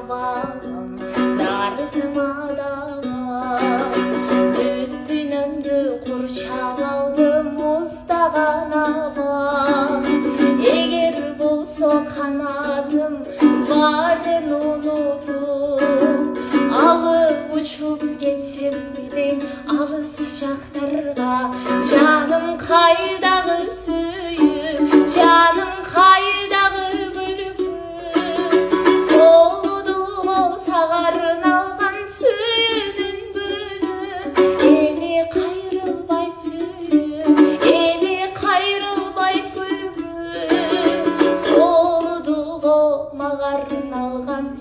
балам дартыма дагы бүттүн өңдү курчап алды муздаган абам эгер болсо канатым баарын унутуп алып учуп кетсем деле алыс жактарга жаным кайдагы сүйүү жаным кайдагы арналған сүйдің гүлі эми кайрылбай сүйүү эми кайрылбай күлгү солдуго мага арналган